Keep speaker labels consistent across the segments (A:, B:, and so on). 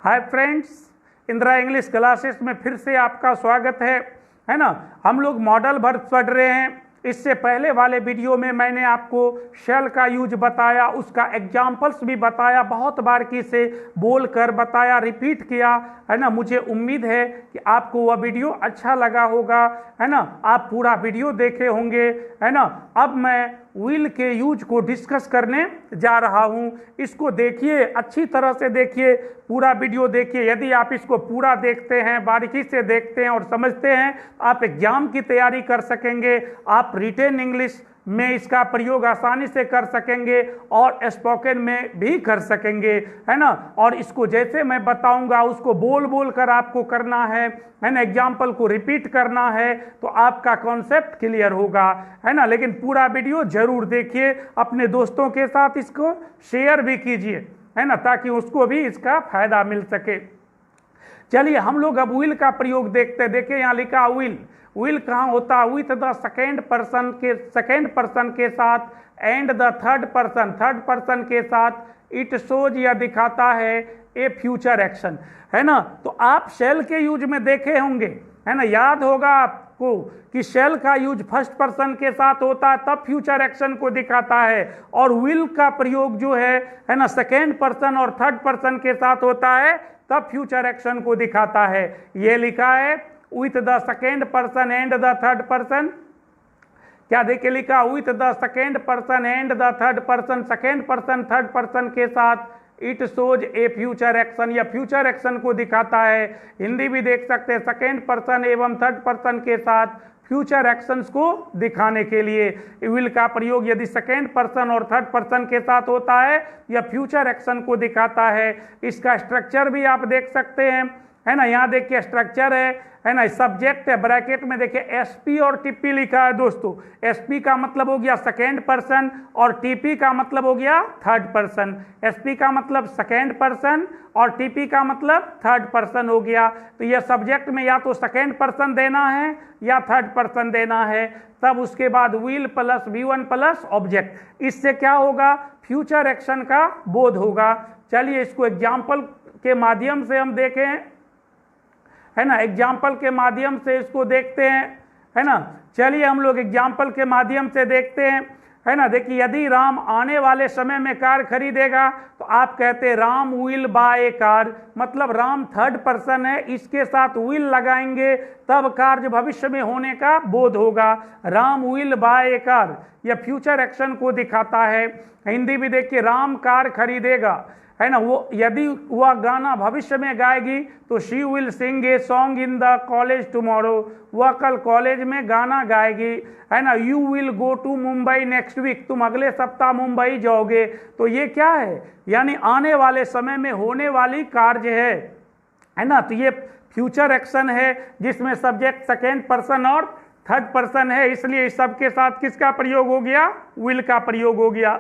A: Hi friends, Indira English classes में फिर से आपका स्वागत है ना। हम लोग मॉडल वर्ब पढ़ रहे हैं। इससे पहले वाले वीडियो में मैंने आपको शेल का यूज बताया, उसका एग्जाम्पल्स भी बताया, बहुत बारीकी से बोल कर बताया, रिपीट किया, है ना। मुझे उम्मीद है कि आपको वह वीडियो अच्छा लगा होगा, है ना। आप पूरा वीडियो देखे होंगे, है ना। अब मैं विल के यूज को डिस्कस करने जा रहा हूं। इसको देखिए, अच्छी तरह से देखिए, पूरा वीडियो देखिए। यदि आप इसको पूरा देखते हैं, बारीकी से देखते हैं और समझते हैं, आप एग्जाम की तैयारी कर सकेंगे। आप रिटेन इंग्लिश में इसका प्रयोग आसानी से कर सकेंगे और स्पोकन में भी कर सकेंगे, है ना। और इसको जैसे मैं बताऊंगा उसको बोल बोल कर आपको करना है ना। एग्जाम्पल को रिपीट करना है तो आपका कॉन्सेप्ट क्लियर होगा, है ना। लेकिन पूरा वीडियो जरूर देखिए, अपने दोस्तों के साथ इसको शेयर भी कीजिए, है ना, ताकि उसको भी इसका फायदा मिल सके। चलिए हम लोग अब विल का प्रयोग देखते हैं। देखिए यहाँ लिखा विल कहाँ होता है? विथ द सेकेंड पर्सन के साथ एंड द थर्ड पर्सन के साथ इट शोज या दिखाता है ए फ्यूचर एक्शन, है ना। तो आप शेल के यूज में देखे होंगे, है ना। याद होगा आपको कि शेल का यूज फर्स्ट पर्सन के साथ होता है, तब फ्यूचर एक्शन को दिखाता है। और विल का प्रयोग जो है ना, सेकेंड पर्सन और थर्ड पर्सन के साथ होता है, तब फ्यूचर एक्शन को दिखाता है। ये लिखा है with the second person and the third person. क्या देखिए लिखा, with the second person and the third person, second person third person के साथ it shows A future action, या फ्यूचर एक्शन को दिखाता है। हिंदी भी देख सकते हैं, सेकेंड पर्सन एवं थर्ड पर्सन के साथ फ्यूचर एक्शंस को दिखाने के लिए विल का प्रयोग यदि सेकेंड पर्सन और थर्ड पर्सन के साथ होता है, या फ्यूचर एक्शन को दिखाता है। इसका स्ट्रक्चर भी आप देख सकते हैं, है ना। यहाँ देखिए स्ट्रक्चर है ना, सब्जेक्ट है, ब्रैकेट में देखिए एसपी और टीपी लिखा है दोस्तों। एसपी का मतलब हो गया सेकेंड पर्सन और टीपी का मतलब हो गया थर्ड पर्सन। एसपी का मतलब सेकेंड पर्सन और टीपी का मतलब थर्ड पर्सन हो गया। तो यह सब्जेक्ट में या तो सेकेंड पर्सन देना है या थर्ड पर्सन देना है। तब उसके बाद will plus V1 plus object, इससे क्या होगा? फ्यूचर एक्शन का बोध होगा। चलिए इसको एग्जाम्पल के माध्यम से हम देखें, है ना। एग्जाम्पल के माध्यम से इसको देखते हैं, है ना। चलिए हम लोग एग्जाम्पल के माध्यम से देखते हैं, है ना। देखिए यदि राम आने वाले समय में कार खरीदेगा तो आप कहते हैं Ram will buy a car, मतलब राम थर्ड पर्सन है, इसके साथ विल लगाएंगे तब कार्य भविष्य में होने का बोध होगा। Ram will buy a car, यह फ्यूचर एक्शन को दिखाता है। हिंदी भी देखिए, राम कार खरीदेगा, है ना। वो यदि वह गाना भविष्य में गाएगी तो she will sing a song in the college tomorrow, वह कल कॉलेज में गाना गाएगी, है ना। You will go to Mumbai next week, तुम अगले सप्ताह मुंबई जाओगे। तो ये क्या है? यानी आने वाले समय में होने वाली कार्य है ना। तो ये फ्यूचर एक्शन है जिसमें सब्जेक्ट सेकेंड पर्सन और थर्ड पर्सन है, इसलिए इस सबके साथ किसका प्रयोग हो गया? विल का प्रयोग हो गया।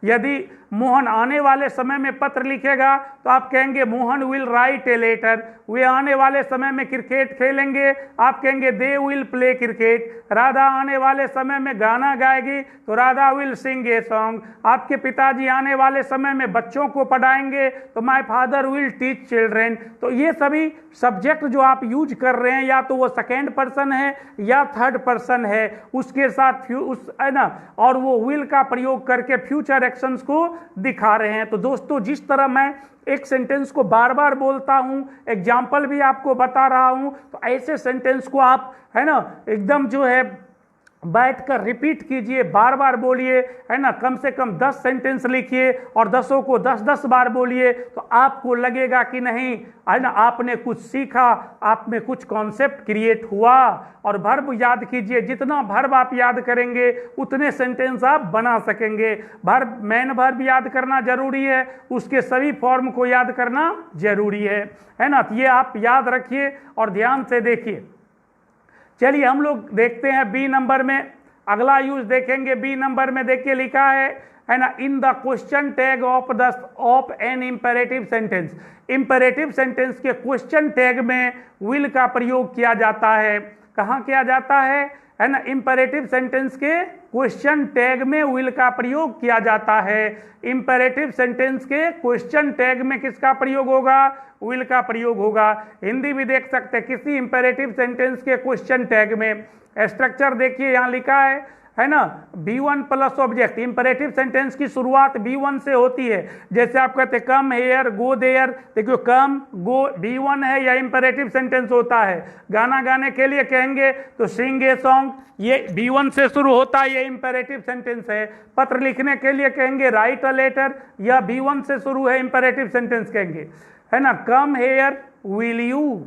A: यदि मोहन आने वाले समय में पत्र लिखेगा तो आप कहेंगे Mohan will write a letter. वे आने वाले समय में क्रिकेट खेलेंगे, आप कहेंगे they will play cricket. Radha आने वाले समय में गाना गाएगी तो Radha will sing a song. आपके पिताजी आने वाले समय में बच्चों को पढ़ाएंगे तो my father will teach children. तो ये सभी सब्जेक्ट जो आप यूज कर रहे हैं, या तो वो सेकेंड पर्सन है या थर्ड पर्सन है, उसके साथ उस, है ना, और वो विल का प्रयोग करके फ्यूचर एक्शंस को दिखा रहे हैं। तो दोस्तों जिस तरह मैं एक सेंटेंस को बार बार बोलता हूं, एग्जाम्पल भी आपको बता रहा हूं, तो ऐसे सेंटेंस को आप, है ना, एकदम जो है बैठकर रिपीट कीजिए, बार बार बोलिए, है ना। कम से कम 10 सेंटेंस लिखिए और 10 को 10-10 बार बोलिए, तो आपको लगेगा कि नहीं, है ना, आपने कुछ सीखा, आप में कुछ कॉन्सेप्ट क्रिएट हुआ। और वर्ब याद कीजिए, जितना वर्ब आप याद करेंगे उतने सेंटेंस आप बना सकेंगे। वर्ब, मेन वर्ब याद करना जरूरी है, उसके सभी फॉर्म को याद करना जरूरी है ना। तो ये आप याद रखिए और ध्यान से देखिए। चलिए हम लोग देखते हैं बी नंबर में, अगला यूज देखेंगे। बी नंबर में देखिए लिखा है ना, in the question tag of an imperative sentence. Imperative sentence के क्वेश्चन टैग में विल का प्रयोग किया जाता है। कहाँ किया जाता है ना? इंपेरेटिव सेंटेंस के क्वेश्चन टैग में विल का प्रयोग किया जाता है। इंपेरेटिव सेंटेंस के क्वेश्चन टैग में किसका प्रयोग होगा? विल का प्रयोग होगा। हिंदी भी देख सकते हैं, किसी इंपेरेटिव सेंटेंस के क्वेश्चन टैग में स्ट्रक्चर देखिए यहाँ लिखा है ना, B1 plus object. Imperative sentence की शुरुआत B1 से होती है। जैसे आप कहते हैं कम हेयर गो देयर, देखियो कम गो B1 है, या इंपेरेटिव सेंटेंस होता है। गाना गाने के लिए कहेंगे तो सिंग ए सॉन्ग, ये B1 से शुरू होता है, ये इंपेरेटिव सेंटेंस है। पत्र लिखने के लिए कहेंगे राइट अ लेटर, या B1 से शुरू है, इंपेरेटिव सेंटेंस कहेंगे, है ना। कम हेयर विल यू,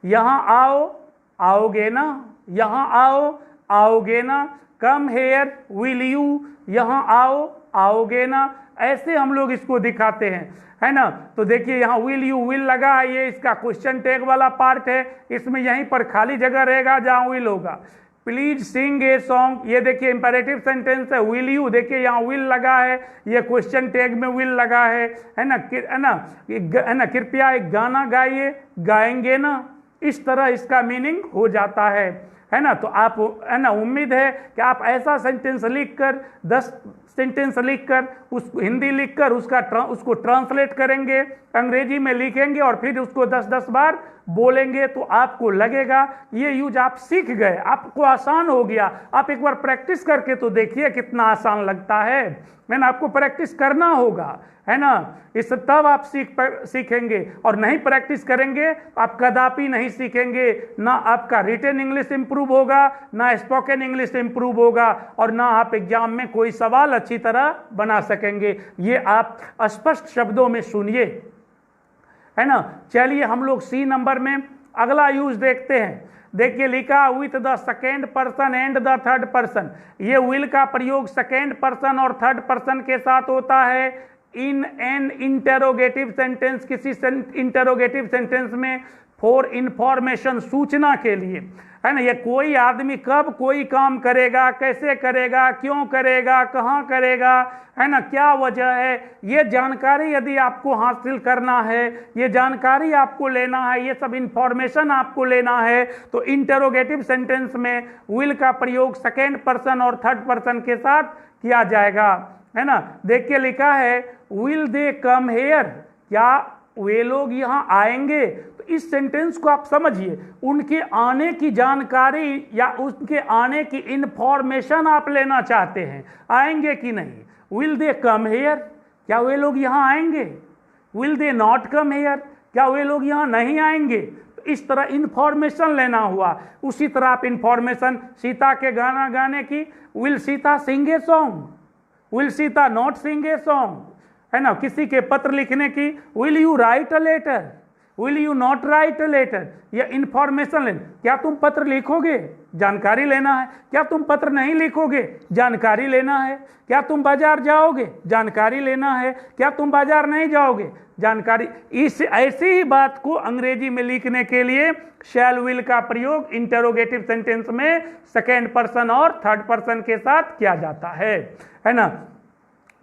A: यहाँ आओ आओगे ना, यहाँ आओ आओगे ना। कम हेयर विल यू, यहाँ आओ आओगे ना। ऐसे हम लोग इसको दिखाते हैं, है ना। तो देखिए यहाँ विल यू, विल लगा है, ये इसका क्वेश्चन टैग वाला पार्ट है। इसमें यहीं पर खाली जगह रहेगा जहाँ विल होगा। प्लीज सिंग ए सॉन्ग, ये देखिए इंपेरेटिव सेंटेंस है। विल यू, देखिए यहाँ विल लगा है, ये क्वेश्चन टैग में विल लगा है ना, है ना। कृपया एक गाना गाइए, गाएंगे ना। इस तरह इसका मीनिंग हो जाता है ना। तो आप, है ना, उम्मीद है कि आप ऐसा सेंटेंस लिखकर 10 सेंटेंस लिखकर उसको हिंदी लिखकर उसको ट्रांसलेट करेंगे, अंग्रेजी में लिखेंगे और फिर उसको 10-10 बार बोलेंगे, तो आपको लगेगा ये यूज आप सीख गए, आपको आसान हो गया। आप एक बार प्रैक्टिस करके तो देखिए कितना आसान लगता है ना। आपको प्रैक्टिस करना होगा, है ना, इस तब आप सीखेंगे। और नहीं प्रैक्टिस करेंगे आप कदापि नहीं सीखेंगे। ना आपका रिटन इंग्लिश इंप्रूव होगा, ना स्पोकन इंग्लिश इंप्रूव होगा, और ना आप एग्जाम में कोई सवाल अच्छी तरह बना सकेंगे। ये आप स्पष्ट शब्दों में सुनिए, है ना। चलिए हम लोग C नंबर में अगला यूज देखते हैं। देखिए लिखा with the second person and the third person. ये विल का प्रयोग सेकेंड पर्सन और थर्ड पर्सन के साथ होता है इन एन इंटेरोगेटिव सेंटेंस, किसी इंटेरोगेटिव सेंटेंस में, फॉर इंफॉर्मेशन, सूचना के लिए, है ना। ये कोई आदमी कब कोई काम करेगा, कैसे करेगा, क्यों करेगा, कहाँ करेगा, है ना, क्या वजह है, ये जानकारी यदि आपको हासिल करना है, ये जानकारी आपको लेना है, ये सब इंफॉर्मेशन आपको लेना है, तो इंटेरोगेटिव सेंटेंस में विल का प्रयोग सेकेंड पर्सन और थर्ड पर्सन के साथ किया जाएगा, है ना। देखिए लिखा है विल दे कम हेयर, क्या वे लोग यहाँ आएंगे। तो इस सेंटेंस को आप समझिए, उनके आने की जानकारी या उनके आने की इंफॉर्मेशन आप लेना चाहते हैं, आएंगे कि नहीं। विल दे कम हेयर, क्या वे लोग यहाँ आएंगे। Will they not come hair, क्या वे लोग यहाँ नहीं आएंगे। तो इस तरह इंफॉर्मेशन लेना हुआ। उसी तरह आप इंफॉर्मेशन सीता के गाना गाने की, will Sita sing a song, will Sita not sing a song, है ना। किसी के पत्र लिखने की, will you write a letter, will you not write a letter, या इंफॉर्मेशन लेना। क्या तुम पत्र लिखोगे, जानकारी लेना है। क्या तुम पत्र नहीं लिखोगे, जानकारी लेना है। क्या तुम बाजार जाओगे, जानकारी लेना है। क्या तुम बाजार नहीं जाओगे, जानकारी। इस ऐसी ही बात को अंग्रेजी में लिखने के लिए शैल विल का प्रयोग इंटेरोगेटिव सेंटेंस में सेकेंड पर्सन और थर्ड पर्सन के साथ किया जाता है ना।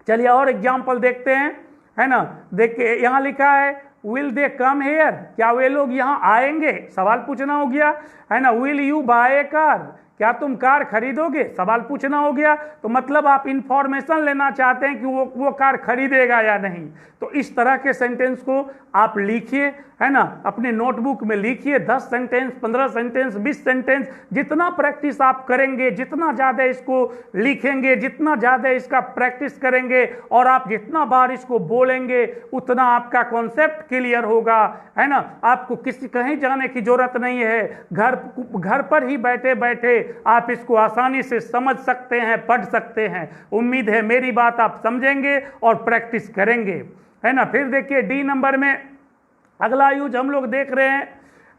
A: चलिए और एग्जाम्पल देखते हैं, है ना। देखिए यहाँ लिखा है विल दे कम हेयर, क्या वे लोग यहाँ आएंगे, सवाल पूछना हो गया, है ना। Will you buy a car, क्या तुम कार खरीदोगे, सवाल पूछना हो गया। तो मतलब आप इंफॉर्मेशन लेना चाहते हैं कि वो कार खरीदेगा या नहीं। तो इस तरह के सेंटेंस को आप लिखिए, है ना, अपने नोटबुक में लिखिए। 10 सेंटेंस, 15 सेंटेंस, 20 सेंटेंस, जितना प्रैक्टिस आप करेंगे, जितना ज़्यादा इसको लिखेंगे, जितना ज़्यादा इसका प्रैक्टिस करेंगे और आप जितना बार इसको बोलेंगे, उतना आपका कॉन्सेप्ट क्लियर होगा, है ना। आपको किसी कहीं जाने की जरूरत नहीं है, घर पर ही बैठे बैठे आप इसको आसानी से समझ सकते हैं, पढ़ सकते हैं। उम्मीद है मेरी बात आप समझेंगे और प्रैक्टिस करेंगे, है ना। फिर देखिए D नंबर में अगला यूज हम लोग देख रहे हैं,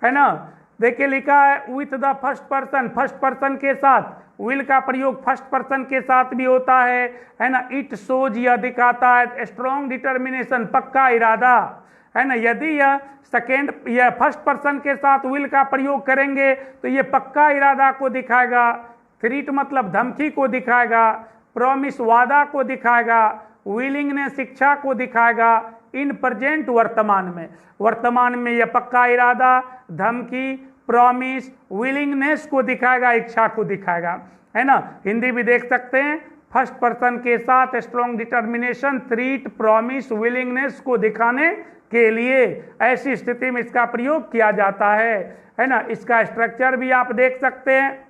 A: है ना। देखिए लिखा है with the first person, first person के साथ विल का प्रयोग फर्स्ट पर्सन के साथ भी होता है ना। इट शोज, यह दिखाता है स्ट्रॉन्ग डिटर्मिनेशन, पक्का इरादा, है ना। यदि यह फर्स्ट पर्सन के साथ विल का प्रयोग करेंगे तो ये पक्का इरादा को दिखाएगा। थ्रीट मतलब धमकी को दिखाएगा। प्रॉमिस वादा को दिखाएगा। विलिंगनेस इच्छा को दिखाएगा। इन प्रेजेंट वर्तमान में यह पक्का इरादा, धमकी, प्रॉमिस, विलिंगनेस को दिखाएगा, इच्छा को दिखाएगा, है ना। हिंदी भी देख सकते हैं, फर्स्ट पर्सन के साथ strong determination, threat, promise, willingness को दिखाने के लिए ऐसी स्थिति में इसका प्रयोग किया जाता है ना। इसका स्ट्रक्चर भी आप देख सकते हैं,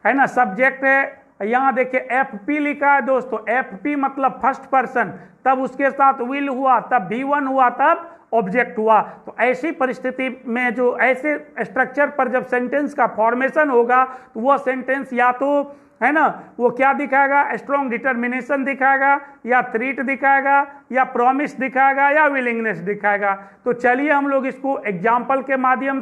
A: है ना। सब्जेक्ट है, यहां देखिए एफपी लिखा है दोस्तों, एफपी मतलब फर्स्ट पर्सन, तब उसके साथ विल हुआ, तब V1 हुआ, तब ऑब्जेक्ट हुआ। तो ऐसी परिस्थिति में जो ऐसे स्ट्रक्चर पर जब सेंटेंस का फॉर्मेशन होगा तो वह सेंटेंस या तो, है ना, वो क्या दिखाएगा, स्ट्रॉन्ग डिटर्मिनेशन दिखाएगा, या थ्रीट दिखाएगा, या प्रॉमिस दिखाएगा, या विलिंगनेस दिखाएगा। तो चलिए हम लोग इसको एग्जाम्पल के माध्यम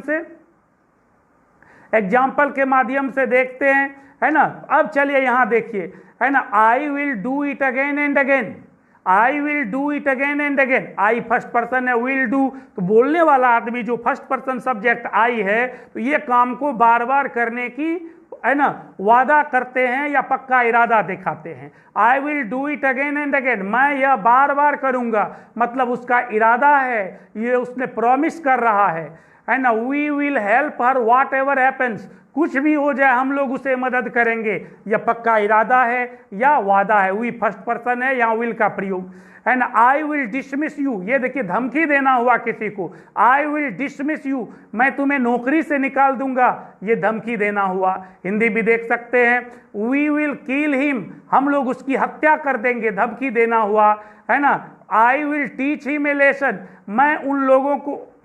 A: से देखते हैं, है ना। अब चलिए यहां देखिए, है ना, I will do it again and again, I will do it again and again. I first person है, विल डू, तो बोलने वाला आदमी जो फर्स्ट पर्सन सब्जेक्ट आई है, तो ये काम को बार बार करने की, है ना, वादा करते हैं या पक्का इरादा दिखाते हैं। I will do it again and again, मैं यह बार बार करूंगा, मतलब उसका इरादा है, ये उसने प्रॉमिस कर रहा है ना। We will help her whatever happens, कुछ भी हो जाए हम लोग उसे मदद करेंगे, यह पक्का इरादा है या वादा है। वी फर्स्ट पर्सन है, यहाँ विल का प्रयोग है ना। आई विल डिसमिस यू, ये देखिए धमकी देना हुआ किसी को, आई विल डिसमिस यू, मैं तुम्हें नौकरी से निकाल दूंगा, ये धमकी देना हुआ। हिंदी भी देख सकते हैं, वी विल किल हिम, हम लोग उसकी हत्या कर देंगे, धमकी देना हुआ, है ना। I will teach him a lesson,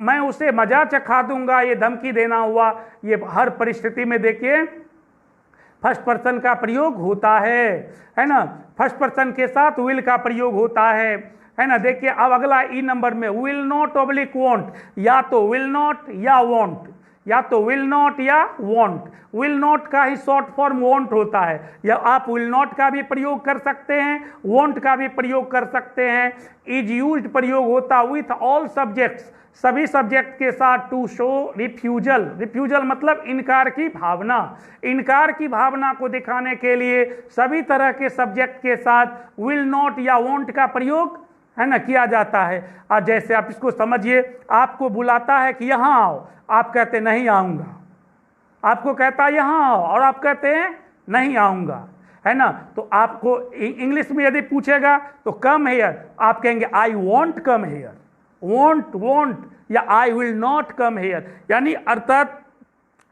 A: मैं उसे मजा चखा दूंगा, ये धमकी देना हुआ। ये हर परिस्थिति में देखिए फर्स्ट पर्सन का प्रयोग होता है ना। फर्स्ट पर्सन के साथ विल का प्रयोग होता है ना। देखिए अब अगला ई नंबर में विल नॉट ऑब्लिक वॉन्ट, या तो विल नॉट या वॉन्ट, या तो विल नॉट या वॉन्ट। विल नॉट का ही शॉर्ट फॉर्म वॉन्ट होता है, या आप विल नॉट का भी प्रयोग कर सकते हैं, वॉन्ट का भी प्रयोग कर सकते हैं। इज यूज्ड प्रयोग होता विथ ऑल सब्जेक्ट्स, सभी सब्जेक्ट के साथ, टू शो रिफ्यूजल, रिफ्यूजल मतलब इनकार की भावना, इनकार की भावना को दिखाने के लिए सभी तरह के सब्जेक्ट के साथ विल नॉट या वॉन्ट का प्रयोग, है ना, किया जाता है। और जैसे आप इसको समझिए, आपको बुलाता है कि यहाँ आओ, आप कहते नहीं आऊँगा, आपको कहता है यहाँ आओ और आप कहते हैं नहीं आऊँगा, है ना। तो आपको इंग्लिश में यदि पूछेगा तो कम हेयर, आप कहेंगे I won't come here, won't या I will not come here, यानी अर्थात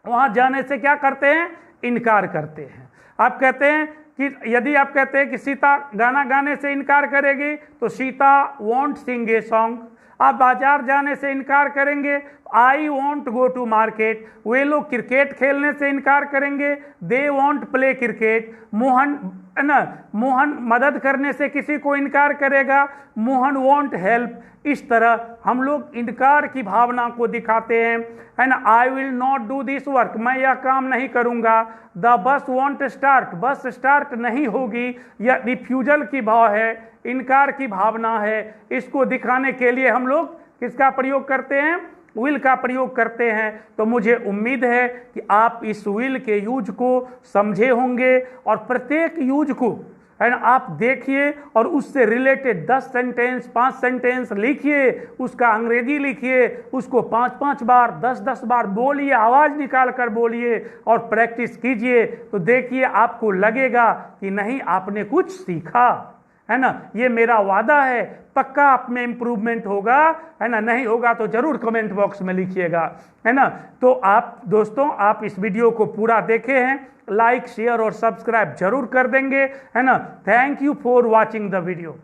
A: वहां जाने से क्या करते हैं, इनकार करते हैं। आप कहते हैं कि यदि आप कहते हैं कि सीता गाना गाने से इनकार करेगी तो Sita won't sing a song. आप बाजार जाने से इनकार करेंगे, I won't go to market. वे लोग क्रिकेट खेलने से इनकार करेंगे, they won't play cricket. Mohan, है ना, मोहन मदद करने से किसी को इनकार करेगा, मोहन वॉन्ट हेल्प। इस तरह हम लोग इनकार की भावना को दिखाते हैं, है ना। आई will not do this work, मैं यह काम नहीं करूंगा। द बस वॉन्ट स्टार्ट, बस स्टार्ट नहीं होगी, यह रिफ्यूजल की भाव है, इनकार की भावना है। इसको दिखाने के लिए हम लोग किसका प्रयोग करते हैं, विल का प्रयोग करते हैं। तो मुझे उम्मीद है कि आप इस विल के यूज को समझे होंगे और प्रत्येक यूज को, है ना, आप देखिए और उससे रिलेटेड 10 सेंटेंस 5 सेंटेंस लिखिए, उसका अंग्रेजी लिखिए, उसको 5-5 बार 10-10 बार बोलिए, आवाज़ निकाल कर बोलिए और प्रैक्टिस कीजिए। तो देखिए आपको लगेगा कि नहीं आपने कुछ सीखा, है ना। ये मेरा वादा है, पक्का आप में इंप्रूवमेंट होगा, है ना। नहीं होगा तो जरूर कमेंट बॉक्स में लिखिएगा, है ना। तो आप दोस्तों, आप इस वीडियो को पूरा देखे हैं, लाइक शेयर और सब्सक्राइब जरूर कर देंगे, है ना। Thank you for watching the video.